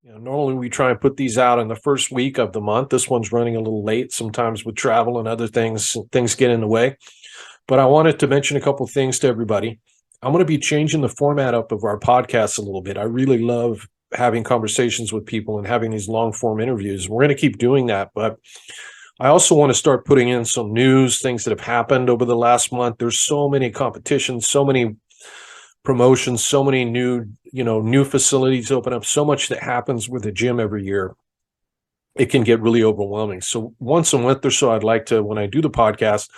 Normally we try and put these out in the first week of the month. This one's running a little late, sometimes with travel and other things get in the way. But I wanted to mention a couple of things to everybody. I'm going to be changing the format up of our podcast a little bit. I really love having conversations with people and having these long form interviews. We're going to keep doing that, but I also want to start putting in some news, things that have happened over the last month. There's so many competitions, so many promotions, so many new facilities open up, so much that happens with the gym every year. It can get really overwhelming. So once a month or so, I'd like to, when I do the podcast,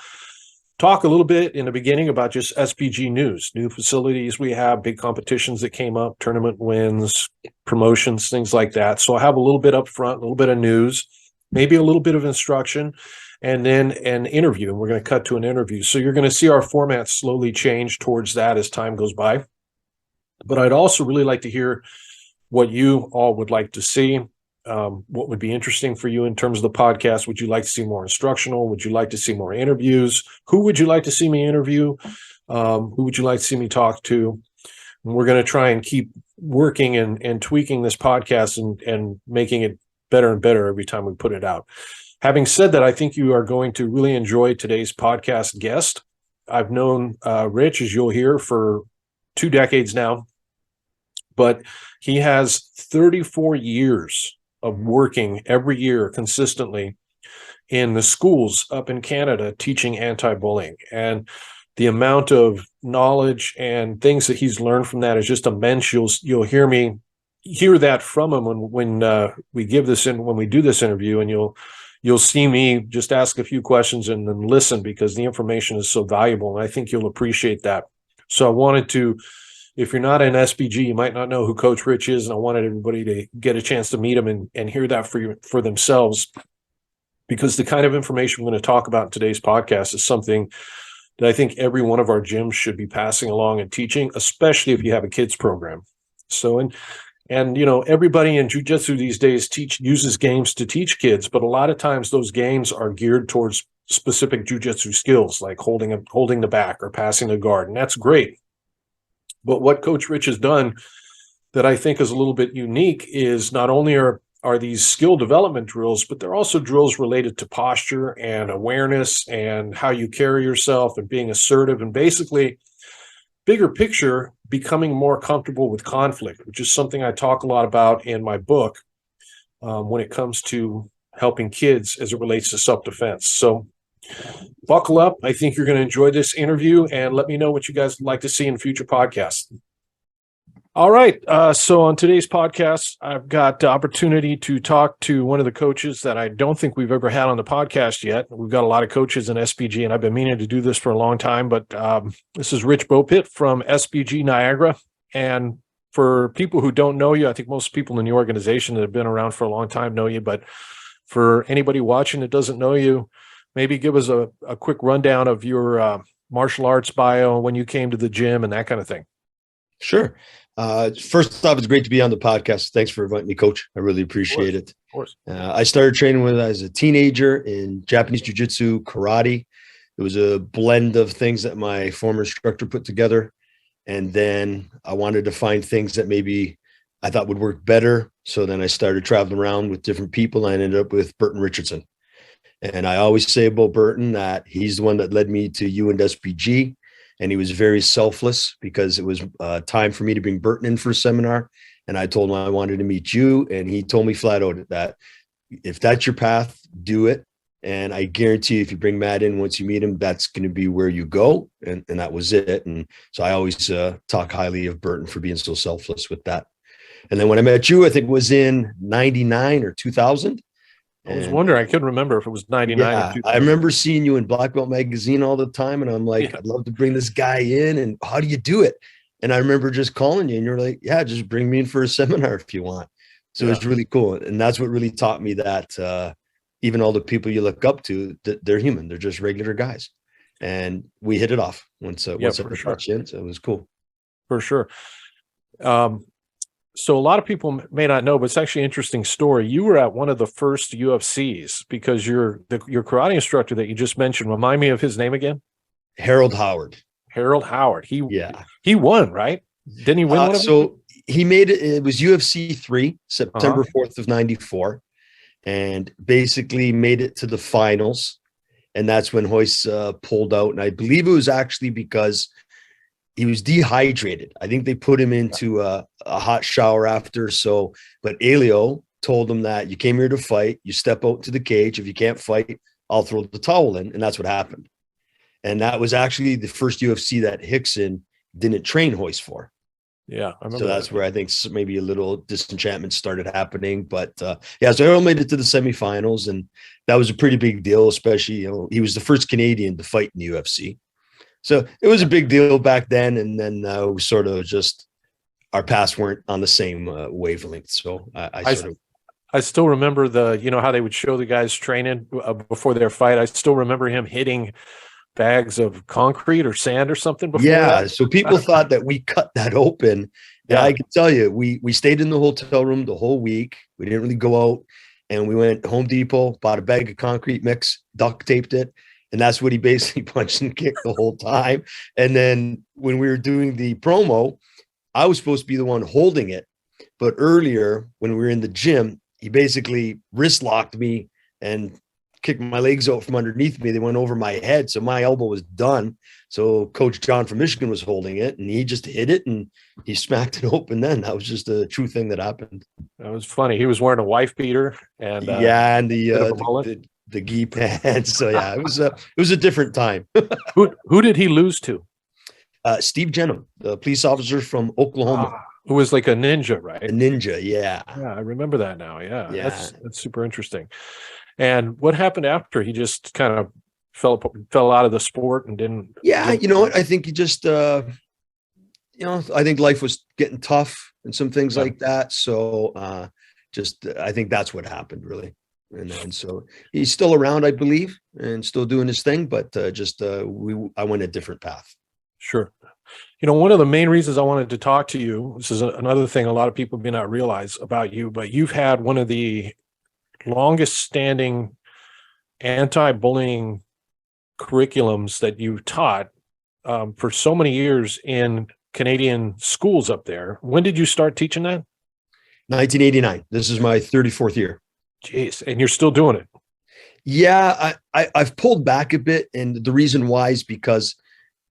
talk a little bit in the beginning about just SBG news, new facilities we have, big competitions that came up, tournament wins, promotions, things like that. So I have a little bit up front, a little bit of news, maybe a little bit of instruction, and then an interview. And we're going to cut to an interview. So you're going to see our format slowly change towards that as time goes by. But I'd also really like to hear what you all would like to see. What would be interesting for you in terms of the podcast? Would you like to see more instructional? Would you like to see more interviews? Who would you like to see me interview? Who would you like to see me talk to? And we're going to try and keep working and tweaking this podcast and making it better and better every time we put it out. Having said that, I think you are going to really enjoy today's podcast guest. I've known Rich, as you'll hear, for 2 decades now, but he has 34 years of working every year consistently in the schools up in Canada teaching anti-bullying. And the amount of knowledge and things that he's learned from that is just immense. You'll hear that from him when we do this interview, and you'll see me just ask a few questions and then listen, because the information is so valuable, and I think you'll appreciate that. So I wanted to, if you're not in SBG, you might not know who Coach Rich is, and I wanted everybody to get a chance to meet him and hear that for themselves, because the kind of information we're going to talk about in today's podcast is something that I think every one of our gyms should be passing along and teaching, especially if you have a kids program. So, and everybody in jiu-jitsu these days uses games to teach kids, but a lot of times those games are geared towards specific jiu-jitsu skills, like holding the back or passing a guard, and that's great. But what Coach Rich has done that I think is a little bit unique is not only are these skill development drills, but they're also drills related to posture and awareness and how you carry yourself and being assertive, and basically, bigger picture, becoming more comfortable with conflict, which is something I talk a lot about in my book when it comes to helping kids as it relates to self-defense. So buckle up. I think you're going to enjoy this interview, and let me know what you guys would like to see in future podcasts. All right. So on today's podcast, I've got the opportunity to talk to one of the coaches that I don't think we've ever had on the podcast yet. We've got a lot of coaches in SBG, and I've been meaning to do this for a long time, but this is Rich Beaupit from SBG Niagara. And for people who don't know you, I think most people in the organization that have been around for a long time know you, but for anybody watching that doesn't know you, maybe give us a quick rundown of your martial arts bio, when you came to the gym, and that kind of thing. Sure. First off, it's great to be on the podcast. Thanks for inviting me, Coach. I really appreciate it. Of course. I started training as a teenager in Japanese Jiu-Jitsu, karate. It was a blend of things that my former instructor put together. And then I wanted to find things that maybe I thought would work better. So then I started traveling around with different people, and I ended up with Burton Richardson. And I always say about Burton that he's the one that led me to you and SBG. And he was very selfless, because it was time for me to bring Burton in for a seminar. And I told him I wanted to meet you. And he told me flat out that if that's your path, do it. And I guarantee you, if you bring Matt in, once you meet him, that's going to be where you go. And that was it. And so I always talk highly of Burton for being so selfless with that. And then when I met you, I think it was in 99 or 2000. I was wondering, I couldn't remember if it was 99 or 2000. I remember seeing you in Black Belt magazine all the time, and I'm like, I'd love to bring this guy in, and how do you do it? And I remember just calling you, and you're like, yeah, just bring me in for a seminar if you want. So it's really cool. And that's what really taught me that even all the people you look up to, they're human. They're just regular guys. And we hit it off once I touched in, so it was cool. For sure. So a lot of people may not know, but it's actually an interesting story. You were at one of the first UFCs, because your karate instructor that you just mentioned, remind me of his name again? Harold Howard. Harold Howard. He won, right? Didn't he win one of them? he made it. It was UFC 3, Uh-huh. September 4th of 94, and basically made it to the finals. And that's when Hoist pulled out. And I believe it was actually because he was dehydrated. I think they put him into a hot shower after. So, but Elio told him that you came here to fight. You step out to the cage. If you can't fight, I'll throw the towel in. And that's what happened. And that was actually the first UFC that Hickson didn't train Hoist for. Yeah, I remember So that's that. where I think maybe a little disenchantment started happening. But yeah, so Errol made it to the semifinals, and that was a pretty big deal, especially, he was the first Canadian to fight in the UFC. So it was a big deal back then. And then we sort of just, our paths weren't on the same wavelength. So I still remember how they would show the guys training before their fight. I still remember him hitting bags of concrete or sand or something before that. So people thought that we cut that open. And I can tell you, we stayed in the hotel room the whole week. We didn't really go out, and we went Home Depot, bought a bag of concrete mix, duct taped it. And that's what he basically punched and kicked the whole time. And then when we were doing the promo, I was supposed to be the one holding it. But earlier when we were in the gym, he basically wrist locked me and kicked my legs out from underneath me. They went over my head. So my elbow was done. So Coach John from Michigan was holding it, and he just hit it and he smacked it open. Then that was just a true thing that happened. That was funny. He was wearing a wife beater and and the gi pants. So yeah, it was a different time. Who did he lose to? Steve Jenham, the police officer from Oklahoma. Who was like a ninja, right? A ninja, yeah. Yeah, I remember that now. Yeah. That's super interesting. And what happened after? He just kind of fell out of the sport and didn't. Yeah, you know what? I think he just, I think life was getting tough and some things like that. So I think that's what happened, really. And so he's still around, I believe, and still doing his thing, but I went a different path. Sure. One of the main reasons I wanted to talk to you, this is another thing a lot of people may not realize about you, but you've had one of the longest standing anti-bullying curriculums that you've taught for so many years in Canadian schools up there. When did you start teaching that? 1989. This is my 34th year. Jeez, and you're still doing it. Yeah, I've pulled back a bit, and the reason why is because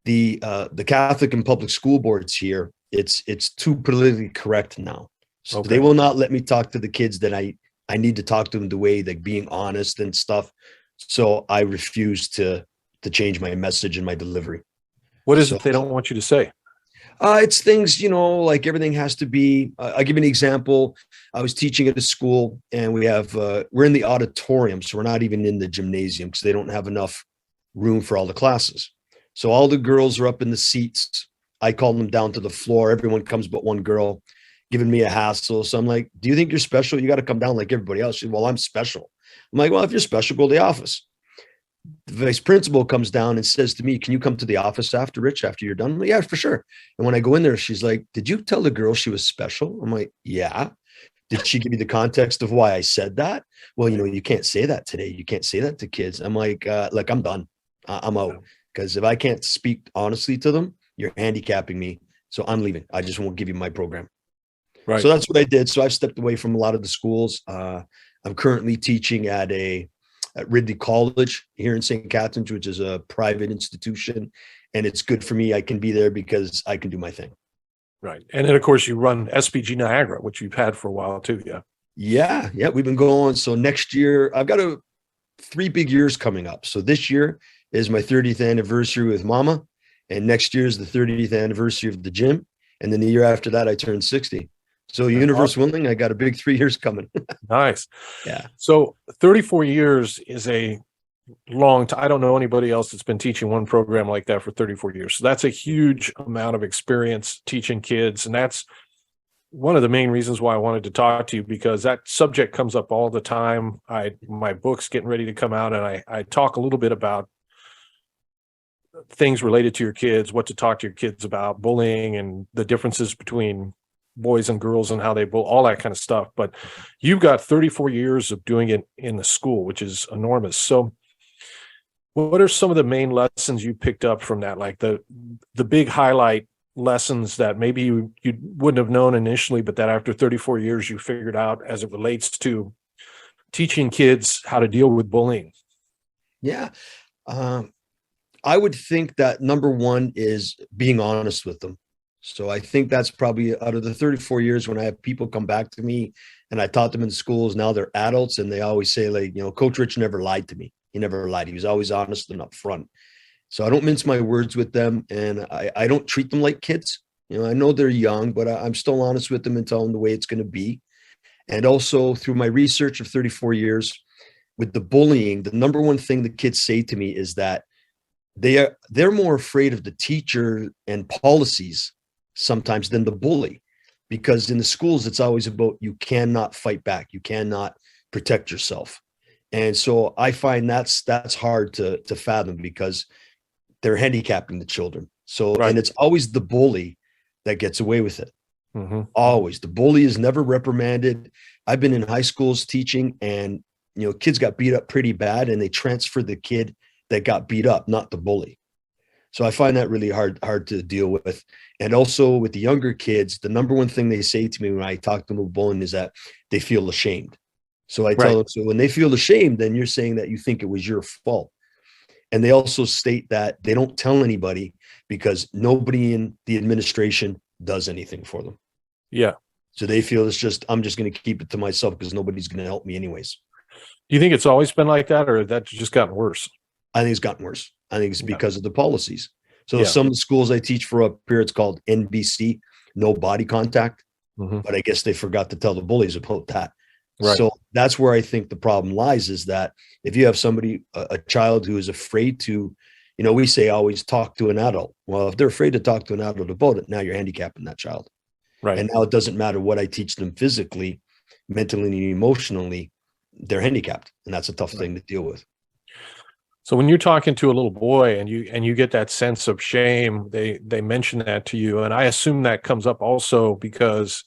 the Catholic and public school boards here, it's too politically correct now. So they will not let me talk to the kids that I need to talk to them the way, like being honest and stuff. So I refuse to change my message and my delivery. What is it they don't want you to say? It's things, like everything has to be, I'll give you an example. I was teaching at a school, and we're in the auditorium. So we're not even in the gymnasium because they don't have enough room for all the classes. So all the girls are up in the seats. I call them down to the floor. Everyone comes but one girl, giving me a hassle. So I'm like, do you think you're special? You got to come down like everybody else. She said, well, I'm special. I'm like, well, if you're special, go to the office. The vice principal comes down and says to me, can you come to the office after, Rich, after you're done? I'm like, yeah, for sure. And when I go in there, she's like, did you tell the girl she was special? I'm like, yeah. Did she give you the context of why I said that? Well, you can't say that today. You can't say that to kids. I'm like, I'm done. I'm out. Because if I can't speak honestly to them, you're handicapping me. So I'm leaving. I just won't give you my program. Right. So that's what I did. So I've stepped away from a lot of the schools. I'm currently teaching at Ridley College here in St. Catharines, which is a private institution. And it's good for me. I can be there because I can do my thing. Right. And then, of course, you run SBG Niagara, which you've had for a while, too. Yeah. Yeah. We've been going. So next year, I've got 3 big years coming up. So this year is my 30th anniversary with Mama. And next year is the 30th anniversary of the gym. And then the year after that, I turned 60. So universe willing, I got a big 3 years coming. Nice. Yeah. So 34 years is a long time. I don't know anybody else that's been teaching one program like that for 34 years. So that's a huge amount of experience teaching kids. And that's one of the main reasons why I wanted to talk to you, because that subject comes up all the time. My book's getting ready to come out, and I talk a little bit about things related to your kids, what to talk to your kids about, bullying and the differences between boys and girls and how they bull, all that kind of stuff. But you've got 34 years of doing it in the school, which is enormous. So what are some of the main lessons you picked up from that? Like the big highlight lessons that maybe you wouldn't have known initially, but that after 34 years you figured out as it relates to teaching kids how to deal with bullying? Yeah. I would think that number one is being honest with them. So I think that's probably out of the 34 years when I have people come back to me and I taught them in schools, now they're adults and they always say, like, Coach Rich never lied to me. He never lied. He was always honest and upfront. So I don't mince my words with them, and I don't treat them like kids. I know they're young, but I'm still honest with them and tell them the way it's going to be. And also through my research of 34 years with the bullying, the number one thing the kids say to me is that they're more afraid of the teacher and policies sometimes than the bully, because in the schools, it's always about, you cannot fight back. You cannot protect yourself. And so I find that's hard to fathom, because they're handicapping the children. So, Right. And it's always the bully that gets away with it. Mm-hmm. Always. The bully is never reprimanded. I've been in high schools teaching, and, kids got beat up pretty bad and they transfer the kid that got beat up, not the bully. So I find that really hard to deal with. And also with the younger kids, the number one thing they say to me when I talk to them about bullying is that they feel ashamed. So I tell them, so when they feel ashamed, then you're saying that you think it was your fault. And they also state that they don't tell anybody because nobody in the administration does anything for them. Yeah. So they feel I'm just going to keep it to myself because nobody's going to help me anyways. Do you think it's always been like that, or that's just gotten worse? I think it's gotten worse. I think it's because of the policies. So Yeah. some of the schools I teach for up here, it's called NBC, no body contact. Mm-hmm. But I guess they forgot to tell the bullies about that. Right. So that's where I think the problem lies, is that if you have somebody, a child who is afraid to, we say always talk to an adult. Well, if they're afraid to talk to an adult about it, now you're handicapping that child. Right. And now it doesn't matter what I teach them physically, mentally, and emotionally, they're handicapped. And that's a tough thing to deal with. So when you're talking to a little boy and you get that sense of shame, they mention that to you. And I assume that comes up also because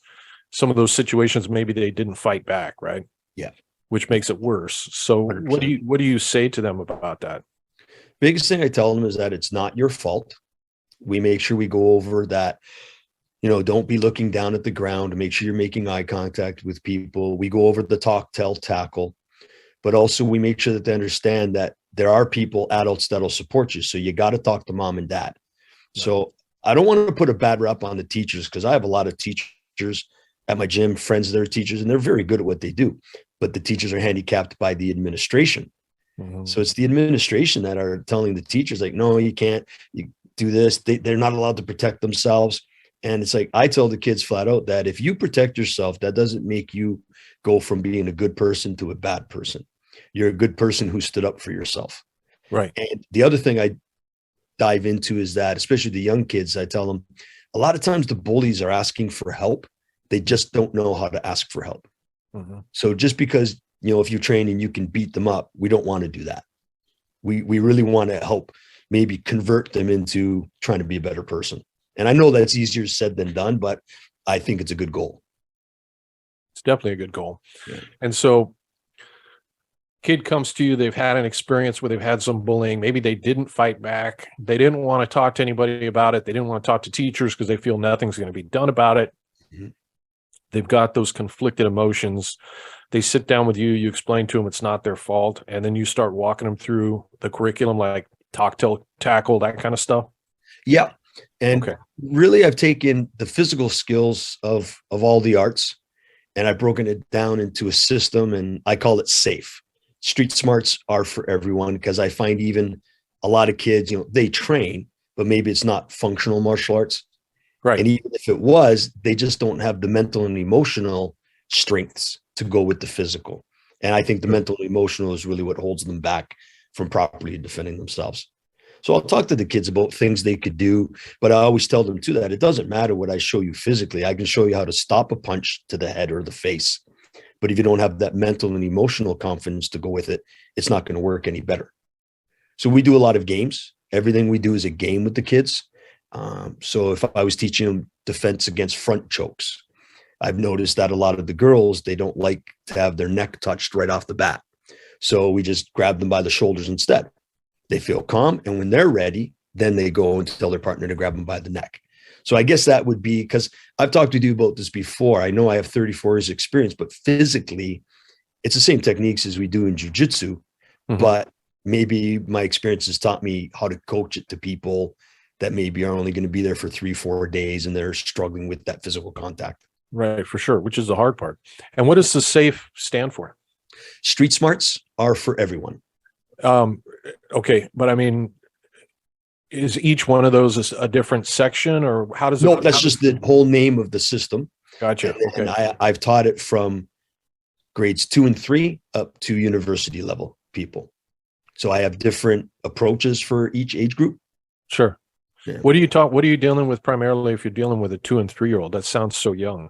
some of those situations, maybe they didn't fight back, right? Yeah. Which makes it worse. So 100%. what do you say to them about that? Biggest thing I tell them is that it's not your fault. We make sure we go over that, don't be looking down at the ground, make sure you're making eye contact with people. We go over the talk, tell, tackle, but also we make sure that they understand that there are people, adults, that'll support you. So you got to talk to mom and dad. Right. So I don't want to put a bad rep on the teachers, because I have a lot of teachers at my gym, friends that are teachers, and they're very good at what they do, but the teachers are handicapped by the administration. Mm-hmm. So it's the administration that are telling the teachers, like, no, you can't, you do this. They're not allowed to protect themselves. And it's like, I tell the kids flat out that if you protect yourself, that doesn't make you go from being a good person to a bad person. You're a good person who stood up for yourself. Right. And the other thing I dive into is that, especially the young kids, I tell them a lot of times the bullies are asking for help. They just don't know how to ask for help. Mm-hmm. So just because, if you train and you can beat them up, we don't want to do that. We really want to help maybe convert them into trying to be a better person. And I know that's easier said than done, but I think it's a good goal. It's definitely a good goal. Yeah. And so kid comes to you, they've had an experience where they've had some bullying. Maybe they didn't fight back. They didn't want to talk to anybody about it. They didn't want to talk to teachers because they feel nothing's going to be done about it. Mm-hmm. They've got those conflicted emotions. They sit down with you, you explain to them it's not their fault, and then you start walking them through the curriculum, like talk, tell, tackle, that kind of stuff. Yeah. And really, I've taken the physical skills of all the arts, and I've broken it down into a system, and I call it SAFE. Street smarts are for everyone, because I find even a lot of kids, they train, but maybe it's not functional martial arts. Right. And even if it was, they just don't have the mental and emotional strengths to go with the physical. And I think the mental and emotional is really what holds them back from properly defending themselves. So I'll talk to the kids about things they could do, but I always tell them too that it doesn't matter what I show you physically. I can show you how to stop a punch to the head or the face. But if you don't have that mental and emotional confidence to go with it, it's not going to work any better. So we do a lot of games. Everything we do is a game with the kids. So if I was teaching them defense against front chokes, I've noticed that a lot of the girls, they don't like to have their neck touched right off the bat. So we just grab them by the shoulders instead. They feel calm. And when they're ready, then they go and tell their partner to grab them by the neck. So I guess that would be, because I've talked with you about this before. I know I have 34 years experience, but physically it's the same techniques as we do in jiu-jitsu, but maybe my experience has taught me how to coach it to people that maybe are only going to be there for 3-4 days and they're struggling with that physical contact. Right, for sure, which is the hard part. And what does the SAFE stand for? Street smarts are for everyone. Okay, but I mean, is each one of those a different section, or how does it? No, that's just the whole name of the system. Gotcha. And I've taught it from grades 2 and 3 up to university level people. So I have different approaches for each age group. Sure. Yeah. What are you dealing with primarily if you're dealing with a 2 and 3-year-old? That sounds so young.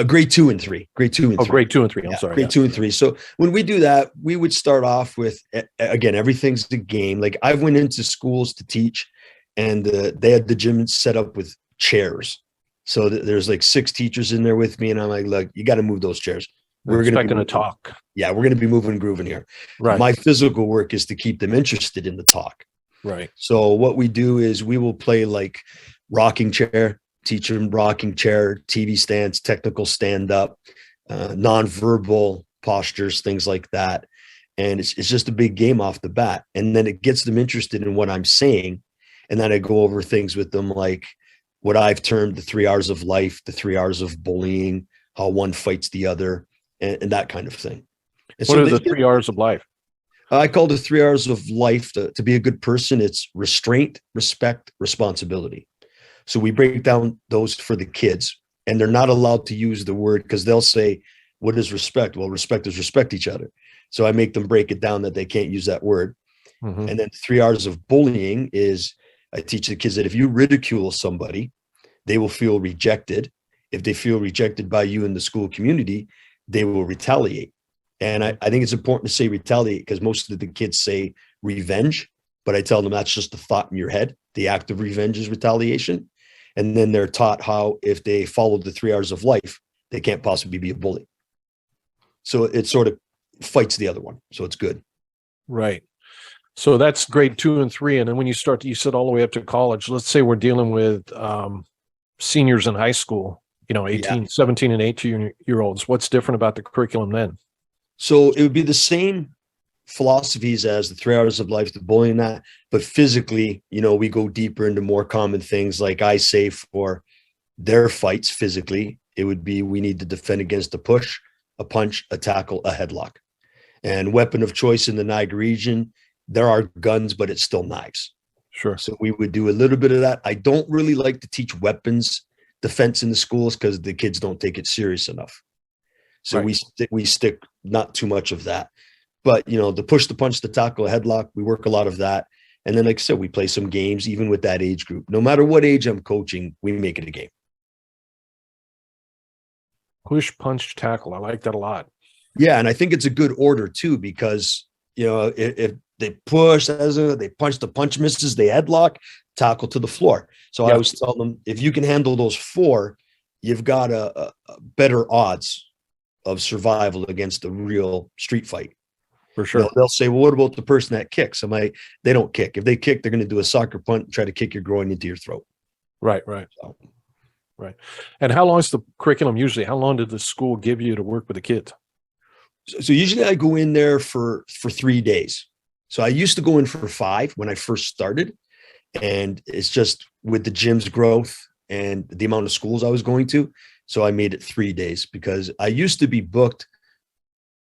Grade 2 and 3. Grade 2 and 3. Grade 2 and 3. I'm sorry. Grade 2 and 3. So when we do that, we would start off with, again, everything's the game. Like I went into schools to teach, and they had the gym set up with chairs. So there's like 6 teachers in there with me, and I'm like, look, you got to move those chairs. We're going to talk. Yeah, we're going to be moving and grooving here. Right. My physical work is to keep them interested in the talk. Right. So what we do is we will play like rocking chair, teach them rocking chair, TV stance, technical stand up, nonverbal postures, things like that. And it's just a big game off the bat. And then it gets them interested in what I'm saying. And then I go over things with them like what I've termed the 3 hours of life, the 3 hours of bullying, how one fights the other, and that kind of thing. And what are the 3 hours of life? I call it 3 hours of life. To be a good person, it's restraint, respect, responsibility. So we break down those for the kids, and they're not allowed to use the word because they'll say, what is respect? Well, respect is respect each other. So I make them break it down that they can't use that word. And then 3 hours of bullying is I teach the kids that if you ridicule somebody, they will feel rejected. If they feel rejected by you in the school community, they will retaliate. And I think it's important to say retaliate because most of the kids say revenge, but I tell them that's just a thought in your head. The act of revenge is retaliation. And then they're taught how if they follow the 3 hours of life, they can't possibly be a bully. So it sort of fights the other one. So it's good. Right. So that's grade 2 and 3. And then when you said all the way up to college, let's say we're dealing with seniors in high school, 17 and 18-year-olds. What's different about the curriculum then? So it would be the same philosophies as the 3 hours of life, the bullying, that, but physically, we go deeper into more common things. Like I say for their fights physically, it would be, we need to defend against a push, a punch, a tackle, a headlock. And weapon of choice in the Niagara region, there are guns, but it's still knives. Sure. So we would do a little bit of that. I don't really like to teach weapons defense in the schools because the kids don't take it serious enough. So right. we stick not too much of that, but the push, the punch, the tackle, headlock, we work a lot of that. And then, like I said, we play some games, even with that age group. No matter what age I'm coaching, we make it a game. Push, punch, tackle. I like that a lot. Yeah, and I think it's a good order too, because if they push, they punch, the punch misses, they headlock, tackle to the floor. So I always tell them, if you can handle those 4, you've got a better odds of survival against a real street fight. For sure. They'll say, well, what about the person that kicks? I'm like, they don't kick. If they kick, they're going to do a soccer punt and try to kick your groin into your throat. Right. So. Right. And how long is the curriculum usually? How long did the school give you to work with the kids? So usually I go in there for 3 days. So I used to go in for 5 when I first started. And it's just with the gym's growth and the amount of schools I was going to. So I made it 3 days because I used to be booked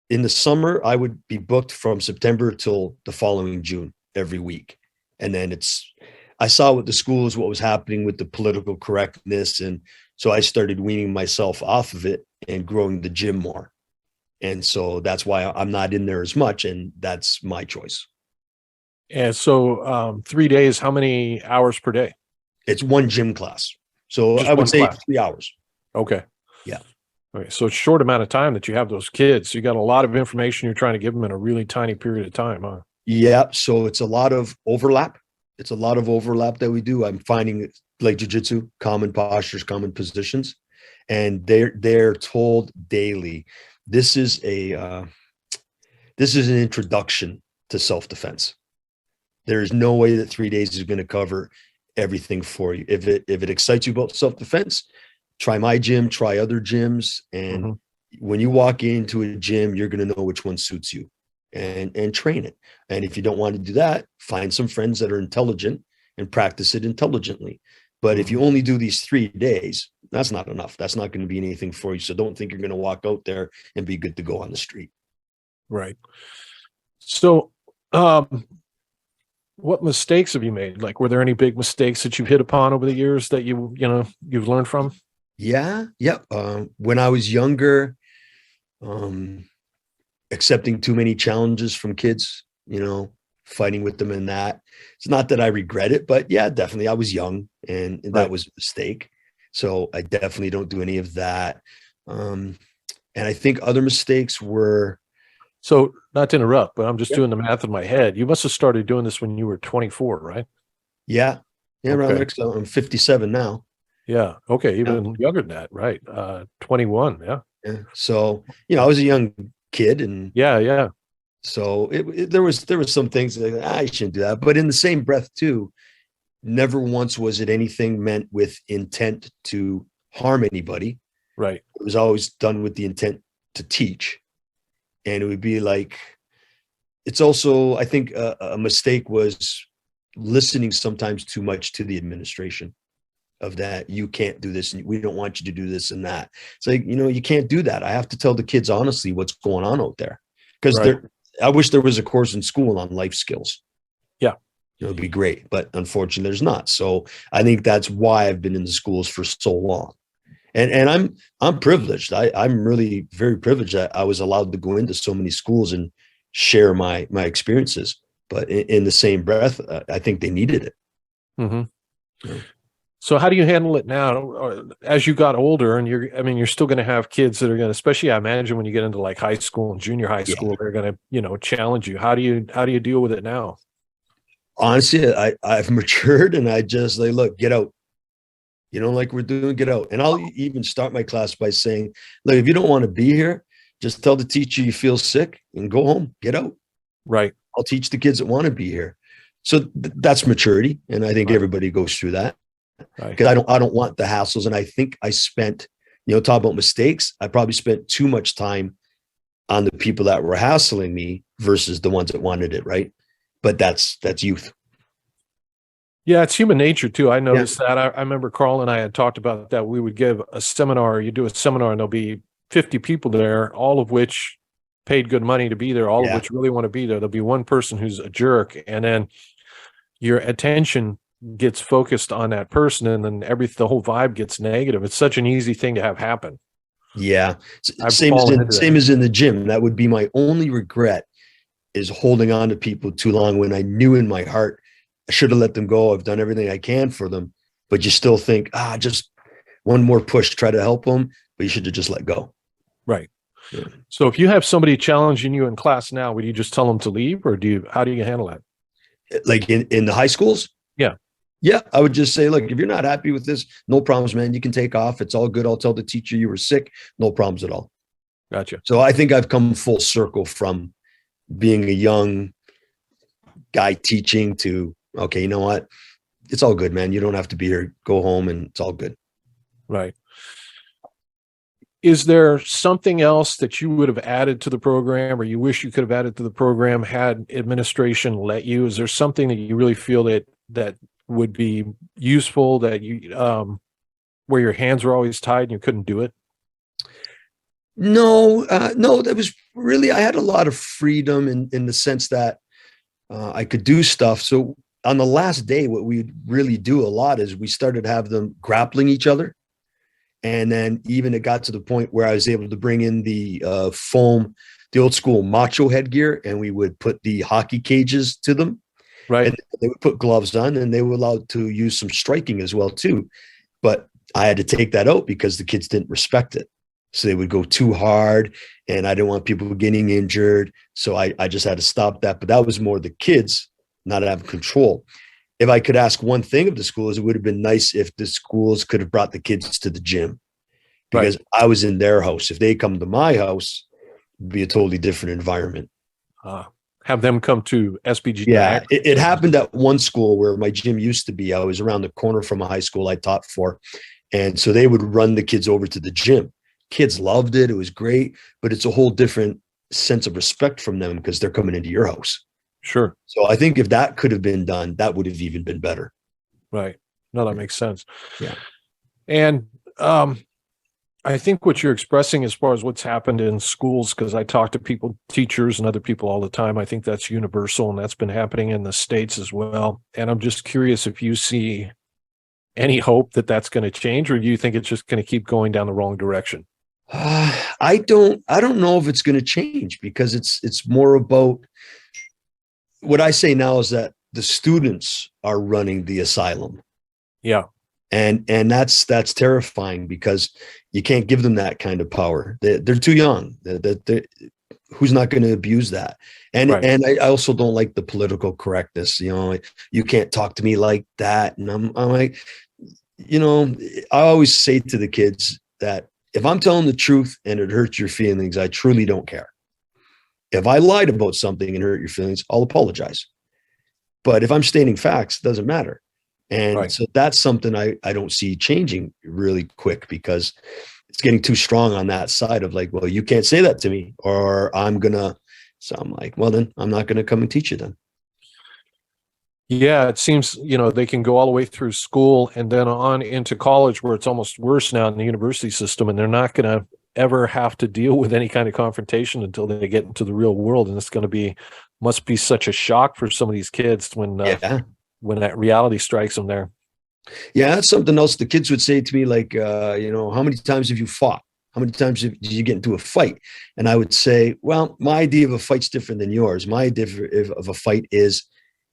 in the summer. I would be booked from September till the following June every week. And then I saw what the schools, what was happening with the political correctness. And so I started weaning myself off of it and growing the gym more. And so that's why I'm not in there as much. And that's my choice. And so 3 days, how many hours per day? It's one gym class. So Just I would say class. 3 hours. Okay. Yeah. Okay. So it's a short amount of time that you have those kids. You got a lot of information you're trying to give them in a really tiny period of time, huh? Yeah. So it's a lot of overlap. It's a lot of overlap that we do. I'm finding like jiu-jitsu, common postures, common positions, and they're told daily. This is an introduction to self-defense. There is no way that 3 days is going to cover everything for you. If it excites you about self-defense, try my gym, try other gyms. And when you walk into a gym, you're going to know which one suits you and train it. And if you don't want to do that, find some friends that are intelligent and practice it intelligently. But if you only do these 3 days, that's not enough. That's not going to be anything for you. So don't think you're going to walk out there and be good to go on the street. Right. So, what mistakes have you made? Like, were there any big mistakes that you've hit upon over the years that you've learned from? Yeah. When I was younger, accepting too many challenges from kids, fighting with them in that. It's not that I regret it, but yeah, definitely I was young and that was a mistake. So I definitely don't do any of that. And I think other mistakes were. So not to interrupt, but I'm just doing the math in my head. You must have started doing this when you were 24, right? Yeah. Yeah. Okay. Around there, so I'm 57 now. Yeah. Okay. Even younger than that, right? 21. Yeah. Yeah. So, I was a young kid and yeah. So there was some things like I shouldn't do that, but in the same breath too, never once was it anything meant with intent to harm anybody. Right. It was always done with the intent to teach. And it would be like, it's also, I think a mistake was listening sometimes too much to the administration of that. You can't do this and we don't want you to do this and that. It's like, you can't do that. I have to tell the kids honestly what's going on out there. Because I wish there was a course in school on life skills. Yeah. It would be great, but unfortunately there's not. So I think that's why I've been in the schools for so long. And I'm privileged. I'm really very privileged that I was allowed to go into so many schools and share my experiences. But in the same breath, I think they needed it. Yeah. So how do you handle it now as you got older and you're still going to have kids that are going to, especially I imagine when you get into like high school and junior high school, they're going to, challenge you. How do you deal with it now? Honestly, I've matured and I just like, look, get out. You don't like we're doing, get out. And I'll even start my class by saying, look, if you don't want to be here, just tell the teacher you feel sick and go home, get out. Right. I'll teach the kids that want to be here. So that's maturity. And I think everybody goes through that. Because I don't want the hassles. And I think I spent, talk about mistakes. I probably spent too much time on the people that were hassling me versus the ones that wanted it. Right. But that's youth. Yeah. It's human nature too. I noticed that. I remember Carl and I had talked about that. We would give a seminar, you do a seminar and there'll be 50 people there, all of which paid good money to be there, all of which really want to be there. There'll be one person who's a jerk. And then your attention gets focused on that person and then the whole vibe gets negative. It's such an easy thing to have happen. Yeah. Same as in the gym. That would be my only regret is holding on to people too long when I knew in my heart I should have let them go. I've done everything I can for them, but you still think, just one more push, try to help them, but you should have just let go. Right. Yeah. So if you have somebody challenging you in class now, would you just tell them to leave or how do you handle that? Like in the high schools? Yeah. Yeah, I would just say, look, if you're not happy with this, no problems, man. You can take off. It's all good. I'll tell the teacher you were sick. No problems at all. Gotcha. So I think I've come full circle from being a young guy teaching to, okay, you know what? It's all good, man. You don't have to be here. Go home and it's all good. Right. Is there something else that you would have added to the program or you wish you could have added to the program had administration let you? Is there something that you really feel that would be useful that you where your hands were always tied and you couldn't do it? No, that was really, I had a lot of freedom in the sense that I could do stuff. So on the last day, what we really do a lot is we started to have them grappling each other. And then even it got to the point where I was able to bring in the foam, the old school macho headgear, and we would put the hockey cages to them. Right. And they would put gloves on and they were allowed to use some striking as well too. But I had to take that out because the kids didn't respect it. So they would go too hard and I didn't want people getting injured. So I just had to stop that. But that was more the kids not having control. If I could ask one thing of the schools, it would have been nice if the schools could have brought the kids to the gym because I was in their house. If they come to my house, it'd be a totally different environment. Have them come to SBG Yeah, Niagara. it happened at one school where my gym used to be. I was around the corner from a high school I taught for. And so they would run the kids over to the gym. Kids loved it. It was great, but it's a whole different sense of respect from them because they're coming into your house. Sure. So I think if that could have been done, that would have even been better. Right. No, that makes sense. Yeah. And I think what you're expressing as far as what's happened in schools, because I talk to people, teachers and other people all the time, I think that's universal, and that's been happening in the States as well. And I'm just curious if you see any hope that that's going to change, or do you think it's just going to keep going down the wrong direction? I don't know if it's going to change, because it's more about what I say now is that the students are running the asylum. Yeah. And that's terrifying, because you can't give them that kind of power. They're too young. Who's not going to abuse that? And Right. and I also don't like the political correctness. You can't talk to me like that. And I'm like, I always say to the kids that if I'm telling the truth and it hurts your feelings, I truly don't care. If I lied about something and hurt your feelings, I'll apologize. But if I'm stating facts, it doesn't matter. And Right. so that's something I don't see changing really quick, because it's getting too strong on that side of like, well, you can't say that to me, or so I'm like, well, then I'm not going to come and teach you then. Yeah, it seems, they can go all the way through school and then on into college, where it's almost worse now in the university system, and they're not going to ever have to deal with any kind of confrontation until they get into the real world. And it's going to must be such a shock for some of these kids when that reality strikes them there. Yeah, that's something else the kids would say to me, like, how many times have you fought? How many times did you get into a fight? And I would say, well, my idea of a fight's different than yours. My idea of a fight is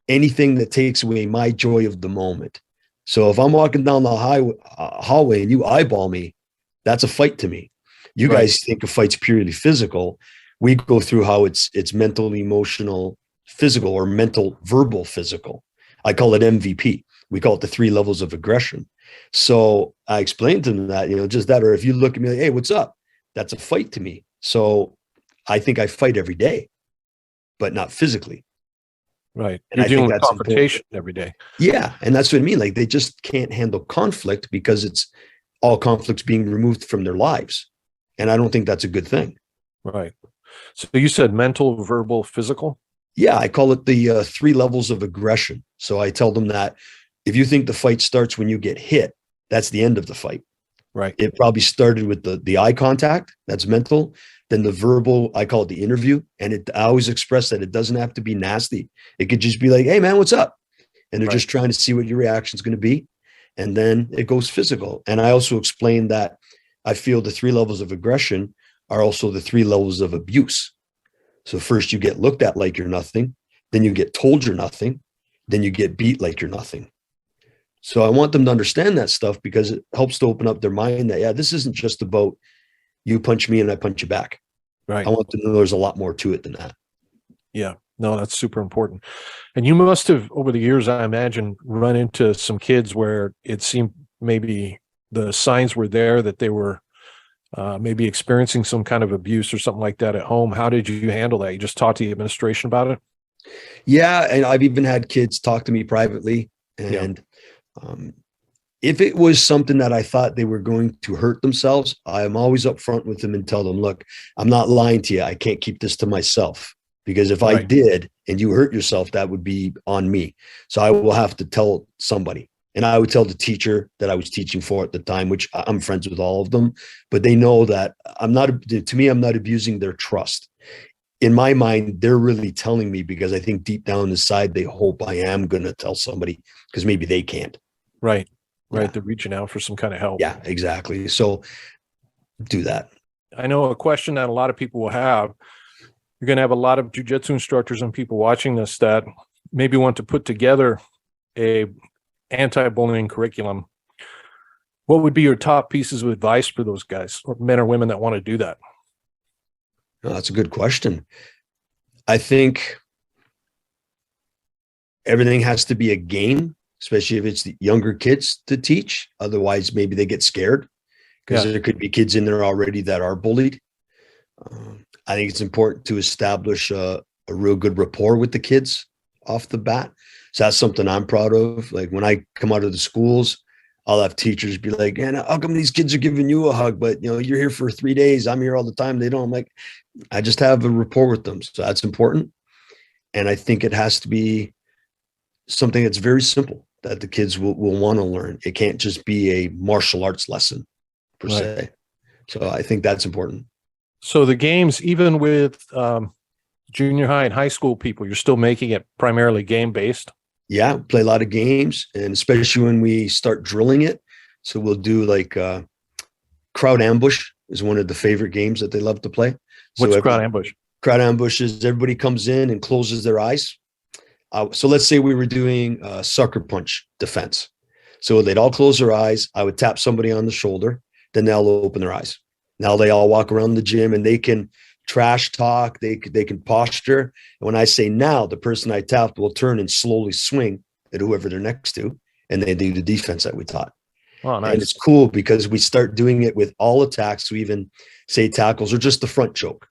anything that takes away my joy of the moment. So if I'm walking down the hallway and you eyeball me, that's a fight to me. You Right. guys think a fight's purely physical. We go through how it's mental, emotional, physical, or mental, verbal, physical. I call it MVP. We call it the 3 levels of aggression. So I explained to them that, just that, or if you look at me like, hey, what's up? That's a fight to me. So I think I fight every day, but not physically. Right. And You're I dealing think with that's confrontation important. every day. Yeah. And that's what I mean. Like, they just can't handle conflict, because it's all conflicts being removed from their lives. And I don't think that's a good thing. Right. So you said mental, verbal, physical? Yeah. I call it the 3 levels of aggression. So I tell them that if you think the fight starts when you get hit, that's the end of the fight. Right. It probably started with the eye contact. That's mental. Then the verbal, I call it the interview. And I always express that it doesn't have to be nasty. It could just be like, hey, man, what's up? And they're just trying to see what your reaction is going to be. And then it goes physical. And I also explain that I feel the 3 levels of aggression are also the 3 levels of abuse. So first you get looked at like you're nothing. Then you get told you're nothing. Then you get beat like you're nothing. So I want them to understand that stuff, because it helps to open up their mind that, yeah, this isn't just about you punch me and I punch you back. Right. I want them to know there's a lot more to it than that. Yeah. No, that's super important. And you must have, over the years, I imagine, run into some kids where it seemed maybe the signs were there that they were maybe experiencing some kind of abuse or something like that at home. How did you handle that? You just talked to the administration about it? Yeah. And I've even had kids talk to me privately. And if it was something that I thought they were going to hurt themselves, I'm always upfront with them and tell them, look, I'm not lying to you. I can't keep this to myself, because if I did and you hurt yourself, that would be on me. So I will have to tell somebody. And I would tell the teacher that I was teaching for at the time, which I'm friends with all of them, but they know that I'm not abusing their trust. In my mind, they're really telling me because I think deep down inside, they hope I am going to tell somebody, because maybe they can't. Right. Yeah. They're reaching out for some kind of help. Yeah, exactly. So do that. I know a question that a lot of people will have. You're going to have a lot of jiu-jitsu instructors and people watching this that maybe want to put together a anti-bullying curriculum. What would be your top pieces of advice for those guys, or men or women that want to do that? Oh, that's a good question. I think everything has to be a game, especially if it's the younger kids to teach. Otherwise, maybe they get scared, because there could be kids in there already that are bullied. I think it's important to establish a a real good rapport with the kids off the bat. So that's something I'm proud of. Like when I come out of the schools, I'll have teachers be like, "Man, how come these kids are giving you a hug, but you're here for 3 days? I'm here all the time. They don't." I'm like, I just have a rapport with them. So that's important. And I think it has to be something that's very simple that the kids will want to learn. It can't just be a martial arts lesson per se. So I think that's important. So the games, even with junior high and high school people, you're still making it primarily game-based? Yeah, play a lot of games, and especially when we start drilling it. So we'll do like crowd ambush is one of the favorite games that they love to play. What's crowd ambush? Crowd ambush is everybody comes in and closes their eyes. So let's say we were doing sucker punch defense. So they'd all close their eyes. I would tap somebody on the shoulder, then they'll open their eyes. Now they all walk around the gym and they can trash talk, they can posture. And when I say now, the person I tapped will turn and slowly swing at whoever they're next to, and they do the defense that we taught. Oh, nice. And it's cool because we start doing it with all attacks. We even say tackles or just the front choke.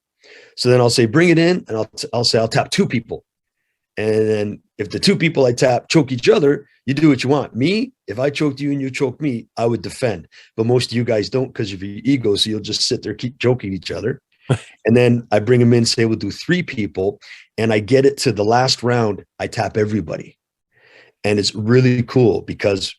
So then I'll say, bring it in, and I'll say, I'll tap 2 people. And then if the 2 people I tap choke each other, you do what you want. Me, if I choked you and you choked me, I would defend. But most of you guys don't because of your ego. So you'll just sit there, keep joking each other. And then I bring them in, say we'll do 3 people. And I get it to the last round, I tap everybody. And it's really cool because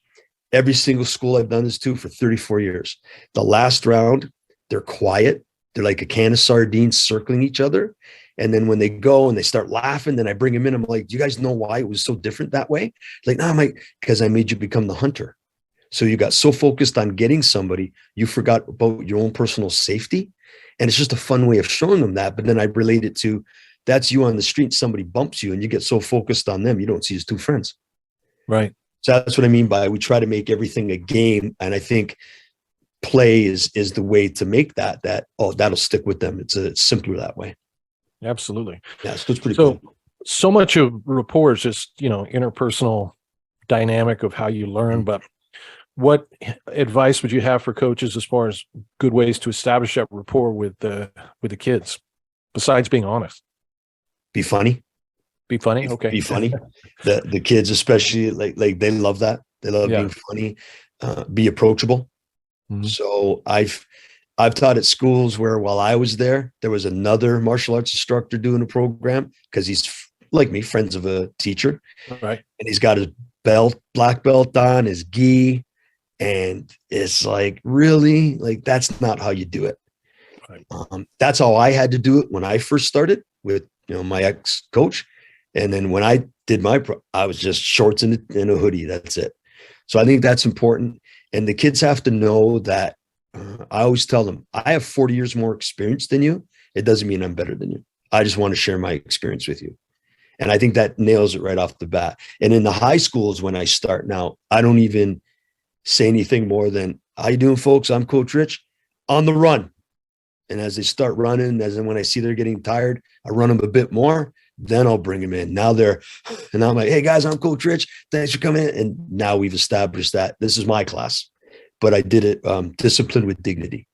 every single school I've done this to for 34 years, the last round, they're quiet. They're like a can of sardines circling each other. And then when they go and they start laughing, then I bring them in. I'm like, do you guys know why it was so different that way? Like, no, I'm like, because I made you become the hunter. So you got so focused on getting somebody, you forgot about your own personal safety. And it's just a fun way of showing them that. But then I relate it to, that's you on the street, somebody bumps you and you get so focused on them, you don't see his 2 friends. Right. So that's what I mean by we try to make everything a game. And I think play is the way to make that that'll stick with them. It's simpler that way. Absolutely. Yeah, so it's pretty cool. So much of rapport is just, interpersonal dynamic of how you learn. But what advice would you have for coaches as far as good ways to establish that rapport with the kids, besides being honest? Be funny. Be funny. Okay. Be funny. The kids, especially, like they love that. They love being funny. Be approachable. Mm-hmm. So I've taught at schools where while I was there was another martial arts instructor doing a program because he's like me, friends of a teacher. Right. And he's got his black belt on, his gi. And it's like, really? Like, that's not how you do it. Right. That's how I had to do it when I first started with, my ex-coach. And then when I did I was just shorts and a hoodie. That's it. So I think that's important. And the kids have to know that I always tell them, I have 40 years more experience than you. It doesn't mean I'm better than you. I just want to share my experience with you. And I think that nails it right off the bat. And in the high schools, when I start now, I don't even say anything more than, how you doing, folks? I'm Coach Rich, on the run. And as they start running, when I see they're getting tired, I run them a bit more, then I'll bring them in. Now and I'm like, hey guys, I'm Coach Rich. Thanks for coming in. And now we've established that this is my class, but I did it disciplined with dignity.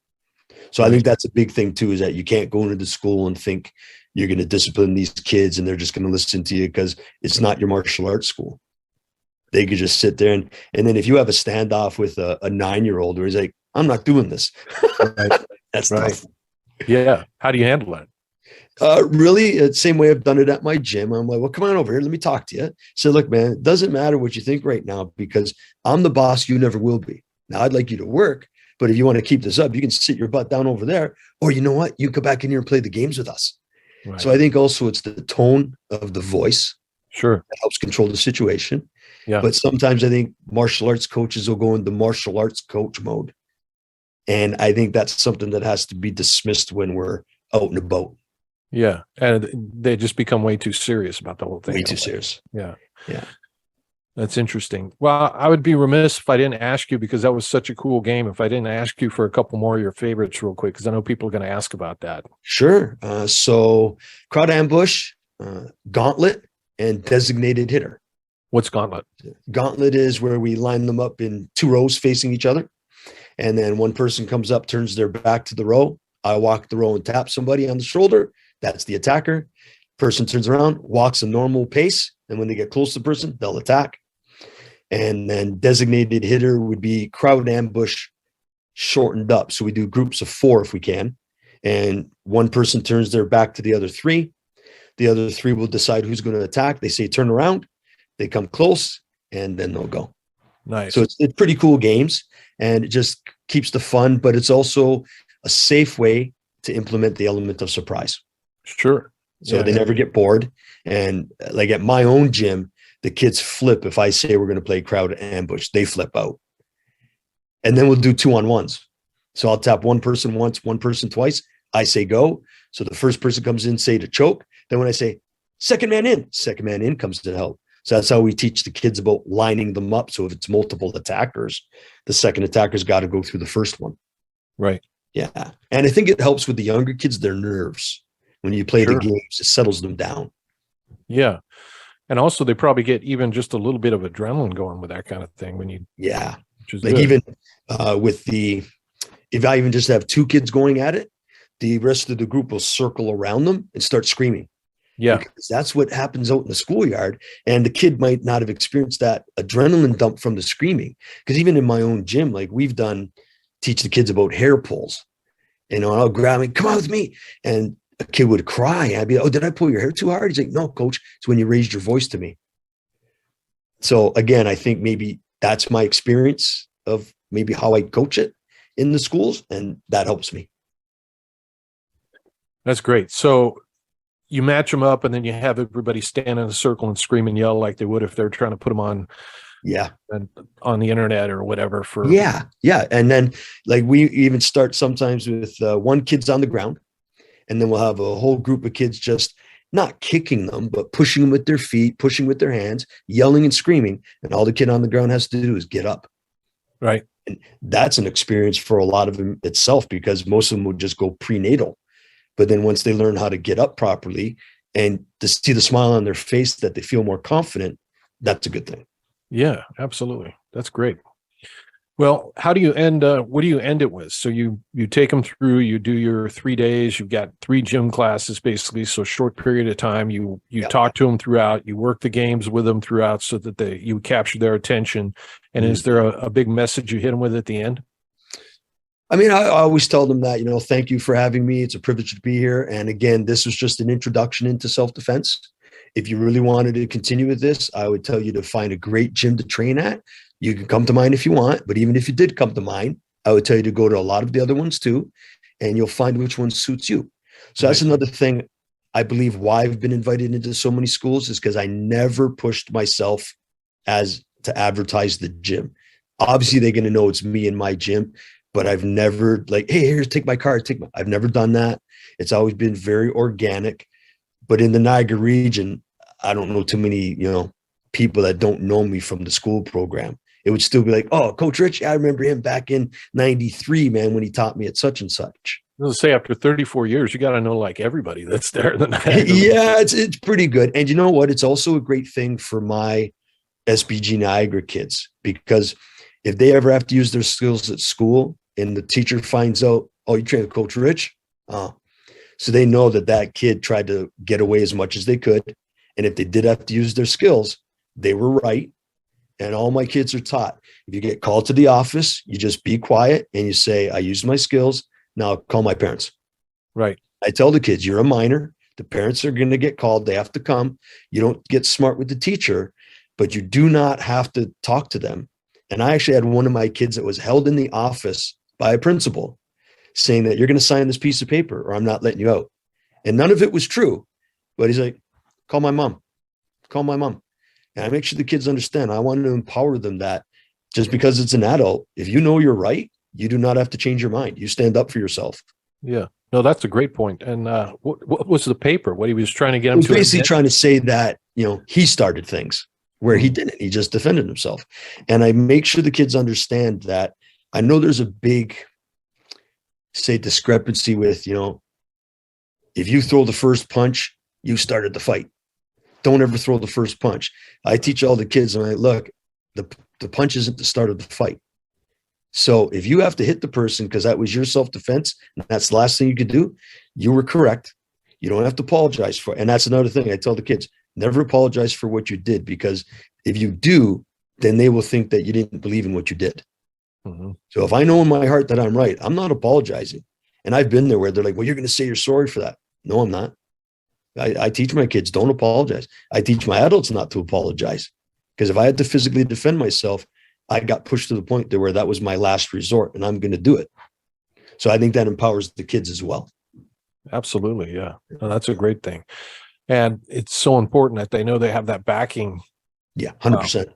So I think that's a big thing too, is that you can't go into the school and think you're going to discipline these kids and they're just going to listen to you because it's not your martial arts school. They could just sit there and then if you have a standoff with a 9-year-old where he's like, I'm not doing this. Right. That's right. Tough. Yeah. How do you handle that? Really, the same way I've done it at my gym. I'm like, well, come on over here. Let me talk to you. So look, man, it doesn't matter what you think right now because I'm the boss. You never will be. Now I'd like you to work, but if you want to keep this up, you can sit your butt down over there, or you know what? You can come back in here and play the games with us. Right. So I think also it's the tone of the voice. Sure. That helps control the situation. Yeah. But sometimes I think martial arts coaches will go into martial arts coach mode. And I think that's something that has to be dismissed when we're out and about. Yeah. And they just become way too serious about the whole thing. Way too serious. Yeah. Yeah. That's interesting. Well, I would be remiss if I didn't ask you, because that was such a cool game, if I didn't ask you for a couple more of your favorites real quick, because I know people are going to ask about that. Sure. So crowd ambush, gauntlet, and designated hitter. What's gauntlet? Gauntlet is where we line them up in 2 rows facing each other. And then one person comes up, turns their back to the row. I walk the row and tap somebody on the shoulder. That's the attacker. Person turns around, walks a normal pace, and when they get close to the person, they'll attack. And then designated hitter would be crowd ambush shortened up. So we do groups of 4 if we can. And one person turns their back to the other 3. The other 3 will decide who's going to attack. They say turn around, they come close, and then they'll go. Nice. So it's pretty cool games, and it just keeps the fun, but it's also a safe way to implement the element of surprise. Sure. So they never get bored. And like at my own gym, the kids flip if I say we're going to play crowd ambush. They flip out. And then we'll do 2-on-1s. So I'll tap one person once, one person twice. I say go. So the first person comes in, say to choke. Then when I say second man in comes to help. So that's how we teach the kids about lining them up. So if it's multiple attackers, the second attacker's got to go through the first one. Right. Yeah. And I think it helps with the younger kids, their nerves. When you play the games, it settles them down. Yeah. And also they probably get even just a little bit of adrenaline going with that kind of thing when you, which is like good. Even with if I even just have 2 kids going at it, the rest of the group will circle around them and start screaming. Yeah. Because that's what happens out in the schoolyard. And the kid might not have experienced that adrenaline dump from the screaming. Because even in my own gym, like we've teach the kids about hair pulls. And I'll grab him, come on with me. And a kid would cry. I'd be like, oh, did I pull your hair too hard? He's like, no, coach, it's when you raised your voice to me. So again, I think maybe that's my experience of maybe how I coach it in the schools. And that helps me. That's great. So you match them up and then you have everybody stand in a circle and scream and yell like they would if they're trying to put them on on the internet or whatever and then like we even start sometimes with 1 kid's on the ground, and then we'll have a whole group of kids just not kicking them but pushing them with their feet, pushing with their hands, yelling and screaming, and all the kid on the ground has to do is get up. Right. And that's an experience for a lot of them itself, because most of them would just go prenatal. But then once they learn how to get up properly and to see the smile on their face that they feel more confident, that's a good thing. Yeah, absolutely. That's great. Well, how do you end? What do you end it with? So you take them through, you do your 3 days, you've got 3 gym classes, basically. So short period of time, you talk to them throughout, you work the games with them throughout so that you capture their attention. And is there a big message you hit them with at the end? I mean, I always tell them that, thank you for having me. It's a privilege to be here. And again, this was just an introduction into self-defense. If you really wanted to continue with this, I would tell you to find a great gym to train at. You can come to mine if you want, but even if you did come to mine, I would tell you to go to a lot of the other ones too, and you'll find which one suits you. So that's another thing I believe why I've been invited into so many schools is because I never pushed myself as to advertise the gym. Obviously, they're going to know it's me in my gym, but I've never like, hey, here's, take my card. I've never done that. It's always been very organic. But in the Niagara region, I don't know too many, people that don't know me from the school program. It would still be like, oh, Coach Rich, I remember him back in 93, man, when he taught me at such and such. Let's say after 34 years, you got to know like everybody that's there. Yeah, it's pretty good. And you know what? It's also a great thing for my SBG Niagara kids, because if they ever have to use their skills at school and the teacher finds out, oh, you train with Coach Rich? So they know that kid tried to get away as much as they could. And if they did have to use their skills, they were right. And all my kids are taught. If you get called to the office, you just be quiet and you say, I used my skills. Now call my parents. Right. I tell the kids, you're a minor. The parents are going to get called. They have to come. You don't get smart with the teacher, but you do not have to talk to them. And I actually had one of my kids that was held in the office by a principal saying that you're going to sign this piece of paper or I'm not letting you out. And none of it was true. But he's like, call my mom. Call my mom. And I make sure the kids understand. I want to empower them that just because it's an adult, if you know you're right, you do not have to change your mind. You stand up for yourself. Yeah. No, that's a great point. And what was the paper? What he was trying to get him to? Basically trying to say that, he started things where he Mm-hmm. didn't. He just defended himself. And I make sure the kids understand that I know there's a big, say, discrepancy with, if you throw the first punch, you started the fight. Don't ever throw the first punch. I teach all the kids, and I look, the punch isn't the start of the fight. So if you have to hit the person because that was your self-defense, and that's the last thing you could do, you were correct. You don't have to apologize for it. And that's another thing I tell the kids, never apologize for what you did, because if you do, then they will think that you didn't believe in what you did. Mm-hmm. So if I know in my heart that I'm right, I'm not apologizing. And I've been there where they're like, well, you're going to say you're sorry for that. No, I'm not. I teach my kids, don't apologize. I teach my adults not to apologize, because if I had to physically defend myself, I got pushed to the point to where that was my last resort, and I'm going to do it. So I think that empowers the kids as well. Absolutely. Yeah. No, that's a great thing. And it's so important that they know they have that backing. Yeah, 100%.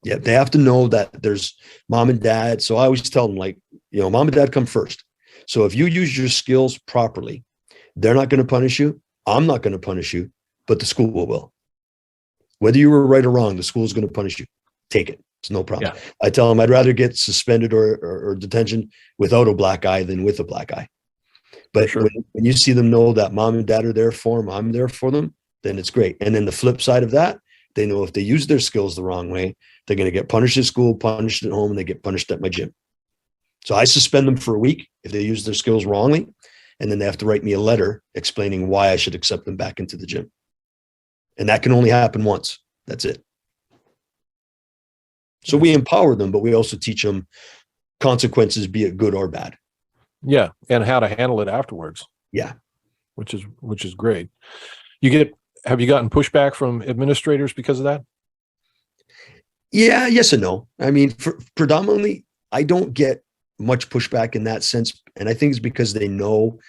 Yeah, they have to know that there's mom and dad. So I always tell them, like, mom and dad come first. So if you use your skills properly, they're not going to punish you. I'm not going to punish you, but the school will. Whether you were right or wrong, the school is going to punish you. Take it. It's no problem. Yeah. I tell them I'd rather get suspended or detention without a black eye than with a black eye. But sure, when you see them know that mom and dad are there for them, I'm there for them, then it's great. And then the flip side of that, they know if they use their skills the wrong way, they're going to get punished at school, punished at home, and they get punished at my gym. So I suspend them for a week if they use their skills wrongly. And then they have to write me a letter explaining why I should accept them back into the gym. And that can only happen once. That's it. So we empower them, but we also teach them consequences, be it good or bad. Yeah. And how to handle it afterwards. Yeah. Which is great. Have you gotten pushback from administrators because of that? Yeah, yes and no. I mean, predominantly, I don't get much pushback in that sense. And I think it's because they know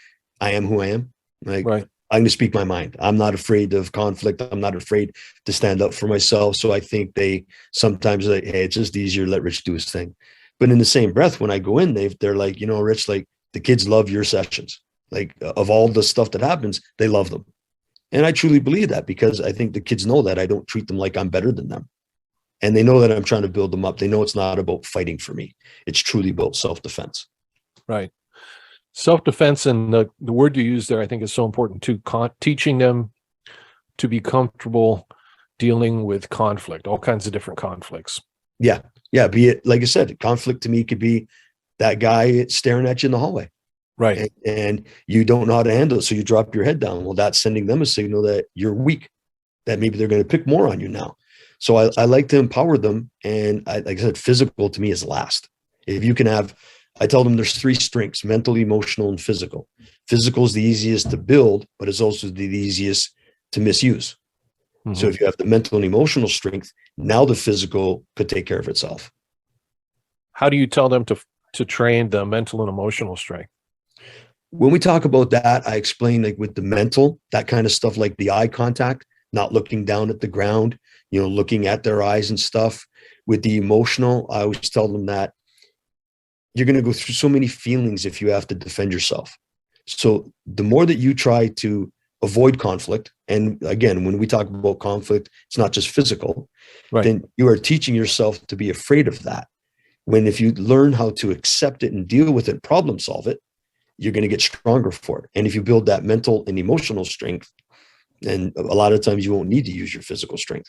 I am who I am. Like, right. I'm going to speak my mind. I'm not afraid of conflict. I'm not afraid to stand up for myself. So I think they sometimes like, hey, it's just easier. Let Rich do his thing. But in the same breath, when I go in, they're like, Rich, like, the kids love your sessions. Like, of all the stuff that happens, they love them. And I truly believe that, because I think the kids know that I don't treat them like I'm better than them. And they know that I'm trying to build them up. They know it's not about fighting for me. It's truly about self-defense. Right. Self-defense, and the word you use there, I think, is so important too. Teaching them to be comfortable dealing with conflict, all kinds of different conflicts. Yeah. Yeah. Be it, like I said, conflict to me could be that guy staring at you in the hallway. Right. And you don't know how to handle it. So you drop your head down. Well, that's sending them a signal that you're weak, that maybe they're going to pick more on you now. So I like to empower them. And like I said, physical to me is last. If you can have, I tell them there's 3 strengths: mental, emotional, and physical. Physical is the easiest to build, but it's also the easiest to misuse. Mm-hmm. So if you have the mental and emotional strength, now the physical could take care of itself. How do you tell them to train the mental and emotional strength? When we talk about that, I explain, like, with the mental, that kind of stuff, like the eye contact, not looking down at the ground, looking at their eyes and stuff. With the emotional, I always tell them that you're going to go through so many feelings if you have to defend yourself. So the more that you try to avoid conflict, and again, when we talk about conflict, it's not just physical, right, then you are teaching yourself to be afraid of that. When if you learn how to accept it and deal with it, problem solve it, you're going to get stronger for it. And if you build that mental and emotional strength, then a lot of times you won't need to use your physical strength.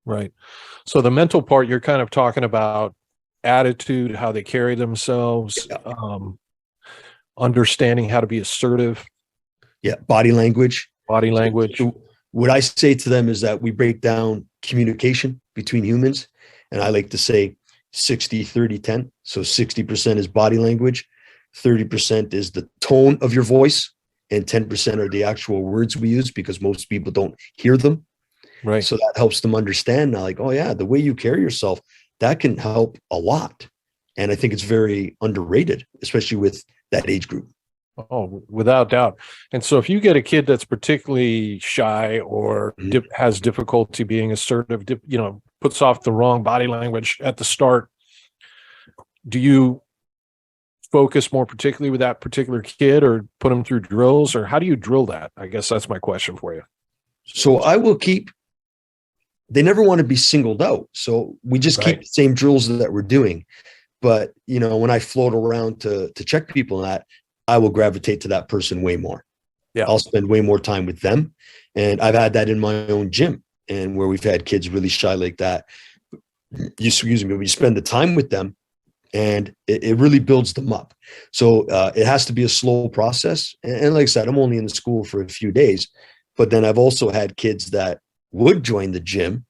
Right. So the mental part, you're kind of talking about attitude, how they carry themselves, understanding how to be assertive. Yeah. Body language. So what I say to them is that we break down communication between humans. And I like to say 60, 30, 10. So 60% is body language. 30% is the tone of your voice, and 10% are the actual words we use, because most people don't hear them. Right. So that helps them understand now, like, oh yeah, the way you carry yourself, that can help a lot. And I think it's very underrated, especially with that age group. Oh, without doubt. And so if you get a kid that's particularly shy or has difficulty being assertive, puts off the wrong body language at the start, do you focus more particularly with that particular kid, or put them through drills, or how do you drill that? I guess that's my question for you. So I will they never want to be singled out. So we just keep the same drills that we're doing. But, when I float around to check people in that, I will gravitate to that person way more. Yeah. I'll spend way more time with them. And I've had that in my own gym, and where we've had kids really shy like that. When you spend the time with them, and it really builds them up. So it has to be a slow process. And like I said, I'm only in the school for a few days, but then I've also had kids that would join the gym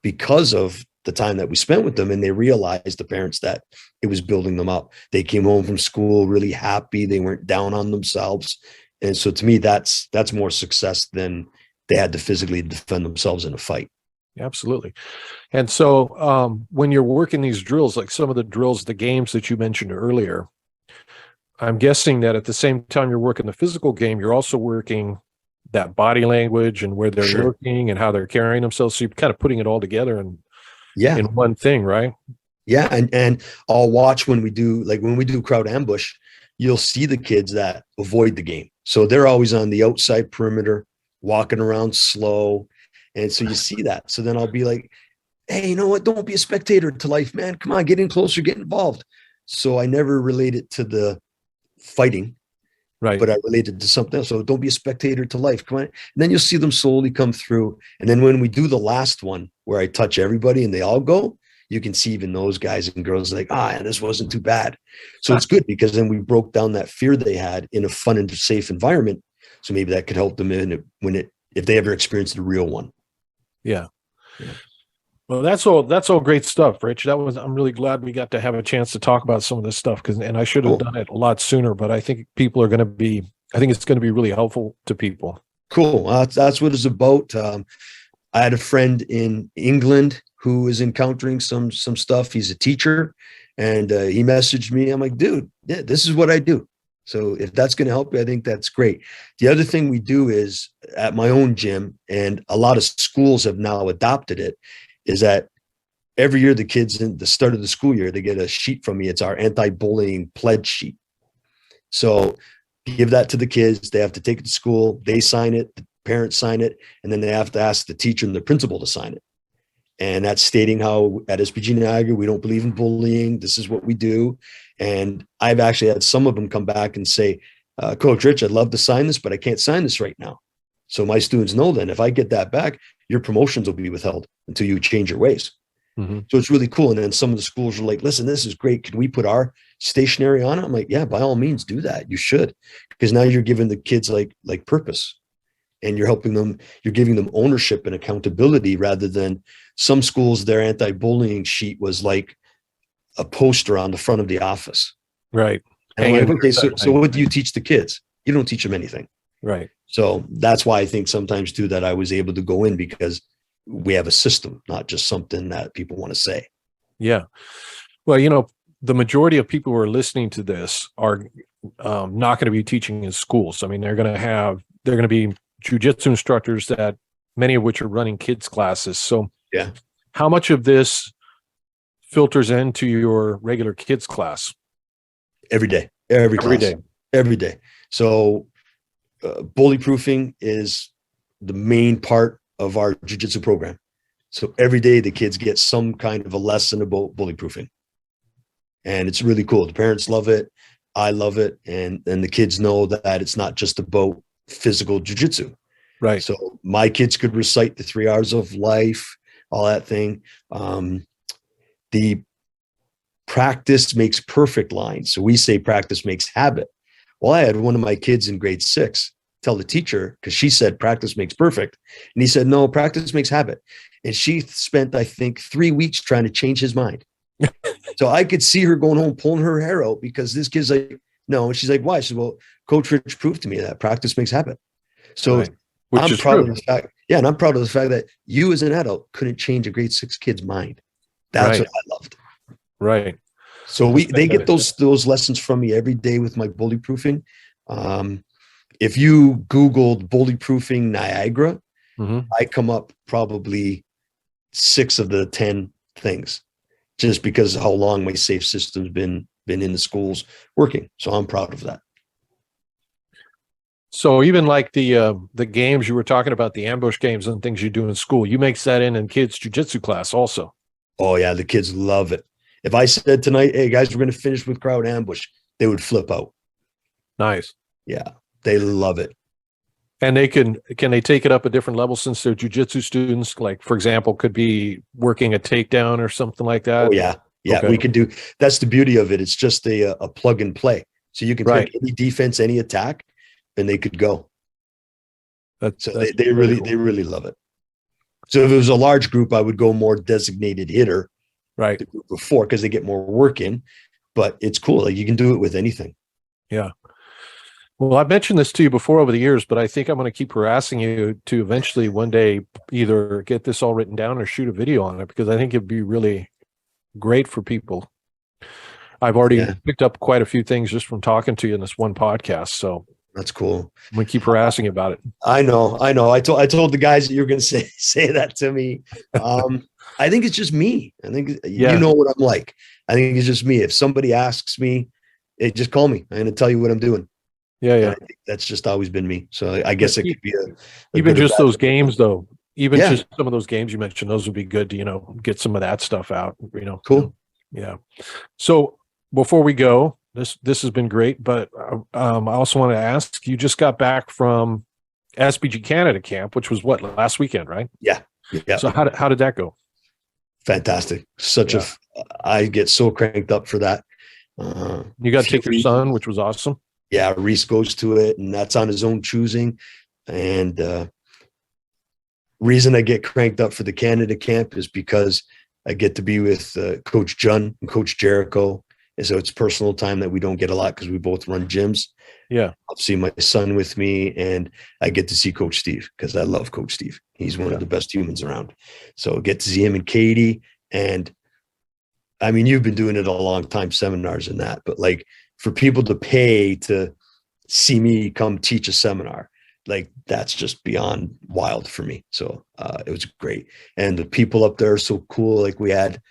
because of the time that we spent with them, and they realized, the parents, that it was building them up. They came home from school really happy. They weren't down on themselves. And so to me, that's more success than they had to physically defend themselves in a fight. Absolutely. And so when you're working these drills, like some of the drills, the games that you mentioned earlier, I'm guessing that at the same time you're working the physical game, you're also working that body language and where they're Sure. looking and how they're carrying themselves. So you're kind of putting it all together in one thing, right? Yeah. And I'll watch when we do crowd ambush, you'll see the kids that avoid the game. So they're always on the outside perimeter, walking around slow. And so you see that. So then I'll be like, hey, you know what? Don't be a spectator to life, man. Come on, get in closer, get involved. So I never relate it to the fighting, right? But I related to something else. So don't be a spectator to life. Come on. And then you'll see them slowly come through. And then when we do the last one where I touch everybody and they all go, you can see even those guys and girls like, this wasn't too bad. So it's good, because then we broke down that fear they had in a fun and safe environment. So maybe that could help them if they ever experienced the real one. Yeah. Well, that's all great stuff, Rich. I'm really glad we got to have a chance to talk about some of this stuff, and I should have done it a lot sooner, but I think it's going to be really helpful to people. Cool. That's what it's about. I had a friend in England who is encountering some stuff. He's a teacher, and he messaged me. I'm like, dude, yeah, this is what I do. So if that's going to help you, I think that's great. The other thing we do is, at my own gym, and a lot of schools have now adopted it, is that every year the kids, in the start of the school year, they get a sheet from me. It's our anti-bullying pledge sheet. So give that to the kids. They have to take it to school. They sign it. The parents sign it. And then they have to ask the teacher and the principal to sign it. And that's stating how at SBG Niagara, we don't believe in bullying. This is what we do. And I've actually had some of them come back and say, Coach Rich, I'd love to sign this, but I can't sign this right now. So my students know then if I get that back, your promotions will be withheld until you change your ways. Mm-hmm. So it's really cool. And then some of the schools are like, listen, this is great. Can we put our stationery on it? I'm like, yeah, by all means do that. You should, because now you're giving the kids like purpose, and you're helping them. You're giving them ownership and accountability, rather than some schools, their anti-bullying sheet was like a poster on the front of the office. Right. And I'm like, okay, so what do you teach the kids? You don't teach them anything. Right. So that's why I think sometimes too that I was able to go in, because we have a system, not just something that people want to say. Yeah. Well, the majority of people who are listening to this are not going to be teaching in schools. I mean, they're going to be jiu-jitsu instructors, that many of which are running kids classes. So yeah, how much of this filters into your regular kids class? Every day, every day. So bully proofing is the main part of our jiu-jitsu program. So every day the kids get some kind of a lesson about bully proofing, and it's really cool. The parents love it. I love it. And the kids know that it's not just about physical jiu-jitsu. Right. So my kids could recite the 3 hours of life, all that thing. The practice makes perfect line. So we say practice makes habit. Well, I had one of my kids in grade 6 tell the teacher, because she said practice makes perfect. And he said, no, practice makes habit. And she spent, I think, 3 weeks trying to change his mind. So I could see her going home, pulling her hair out, because this kid's like, no. And she's like, why? She said, well, Coach Rich proved to me that practice makes habit. So right. I'm proud of the fact. Yeah. And I'm proud of the fact that you as an adult couldn't change a grade 6 kid's mind. That's what I loved. Right. So they get those lessons from me every day with my bully proofing. If you Googled bully proofing Niagara, I come up probably 6 of the 10 things, just because of how long my safe system's been in the schools working. So I'm proud of that. So even like the games you were talking about, the ambush games and things you do in school, you mix that in kids' jiu-jitsu class also. Oh yeah, the kids love it. If I said tonight, hey guys, we're going to finish with crowd ambush, they would flip out. Nice. Yeah, they love it. And they can they take it up a different level, since they're jiu-jitsu students? Like, for example, could be working a takedown or something like that. Oh yeah, Yeah, Okay. we could do. That's the beauty of it. It's just a plug and play. So you can Right. pick any defense, any attack, and they could go. So That's they very really cool. they really love it. So if it was a large group, I would go more designated hitter, Right. the group of four, because they get more work in. But it's cool. Like you can do it with anything. Yeah. Well, I've mentioned this to you before over the years, but I think I'm going to keep harassing you to eventually one day either get this all written down or shoot a video on it, because I think it'd be really great for people. I've already Yeah, picked up quite a few things just from talking to you in this one podcast. So that's cool. I'm going to keep harassing you about it. I know. I told the guys that you were going to say that to me. I think it's just me. I think you Yeah. know what I'm like. I think it's just me. If somebody asks me, hey, just call me. I'm going to tell you what I'm doing. Yeah. And Yeah. I think that's just always been me. So I guess it could be a Even good or just bad those thing. games, though, even Yeah, just some of those games you mentioned, those would be good to, get some of that stuff out, cool. Yeah. So before we go, this has been great, but I also want to ask, you just got back from SBG Canada camp, which was what, last weekend, right? Yeah, yeah. So how did that go? Fantastic. Yeah. I get so cranked up for that. You got to take your son, which was awesome. Yeah, Reese goes to it, and that's on his own choosing. And reason I get cranked up for the Canada camp is because I get to be with Coach Jun and Coach Jericho. And so it's personal time that we don't get a lot because we both run gyms. Yeah. I'll see my son with me, and I get to see Coach Steve because I love Coach Steve. He's one of the best humans around. So I get to see him and Katie. And I mean, you've been doing it a long time, seminars and that, but like for people to pay to see me come teach a seminar, like that's just beyond wild for me. So it was great. And the people up there are so cool. Like we had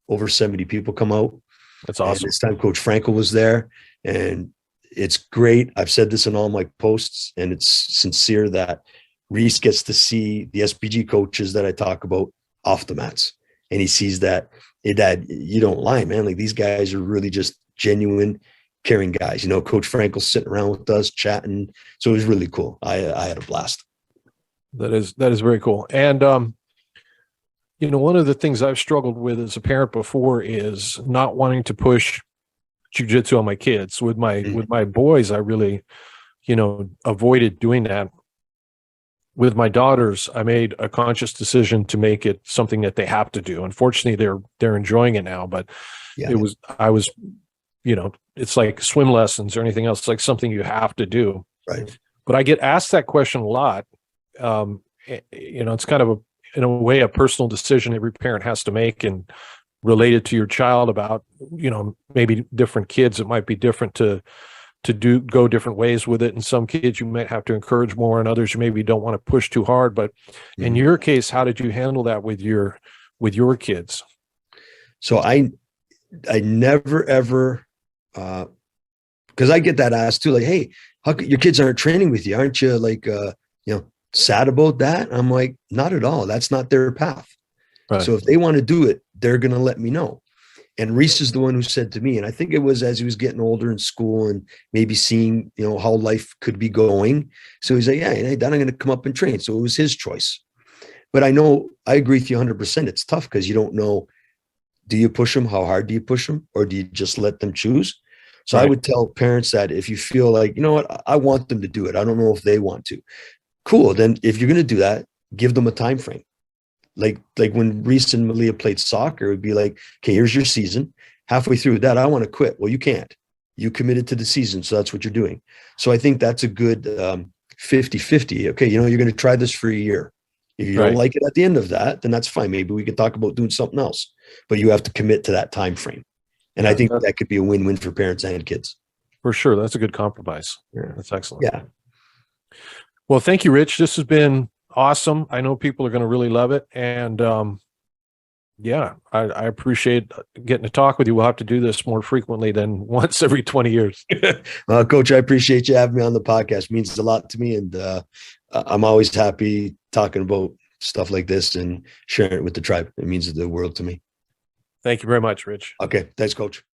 over 70 people come out. That's And awesome. this time Coach Frankel was there, and it's great. I've said this in all my posts, and it's sincere that Reese gets to see the SBG coaches that I talk about off the mats. And he sees that, hey, Dad, you don't lie, man. Like these guys are really just genuine, caring guys. Coach Frankel's sitting around with us chatting. So it was really cool. I had a blast. That is very cool. And one of the things I've struggled with as a parent before is not wanting to push jiu-jitsu on my kids. With my boys, I really, avoided doing that. With my daughters, I made a conscious decision to make it something that they have to do. Unfortunately, they're enjoying it now, but Yeah. I was, it's like swim lessons or anything else. It's like something you have to do. Right. But I get asked that question a lot. It's kind of in a way, a personal decision every parent has to make, and related to your child about, maybe different kids, it might be different to go different ways with it. And some kids you might have to encourage more, and others you maybe don't want to push too hard. But in your case, how did you handle that with your kids? So I never ever, because I get that asked too, like, hey, how come your kids aren't training with you? Aren't you like, sad about that? I'm like, not at all. That's not their path. Right. So if they want to do it, they're going to let me know. And Reese is the one who said to me, and I think it was as he was getting older in school and maybe seeing, how life could be going. So he's like, yeah, then I'm going to come up and train. So it was his choice. But I know, I agree with you 100%. It's tough because you don't know, do you push them? How hard do you push them? Or do you just let them choose? So Right. I would tell parents that if you feel like, you know what, I want them to do it. I don't know if they want to. Cool. Then if you're going to do that, give them a time frame. Like when Reese and Malia played soccer, it would be like, okay, here's your season. Halfway through that, I want to quit. Well, you can't. You committed to the season, so that's what you're doing. So I think that's a good 50-50. Okay, you're going to try this for a year. If you don't like it at the end of that, then that's fine. Maybe we can talk about doing something else. But you have to commit to that time frame. And I think that could be a win-win for parents and kids. For sure. That's a good compromise. Yeah. That's excellent. Yeah. Well, thank you, Rich. This has been awesome. I know people are going to really love it. And I appreciate getting to talk with you. We'll have to do this more frequently than once every 20 years. Coach, I appreciate you having me on the podcast. It means a lot to me. And I'm always happy talking about stuff like this and sharing it with the tribe. It means the world to me. Thank you very much, Rich. Okay. Thanks, Coach.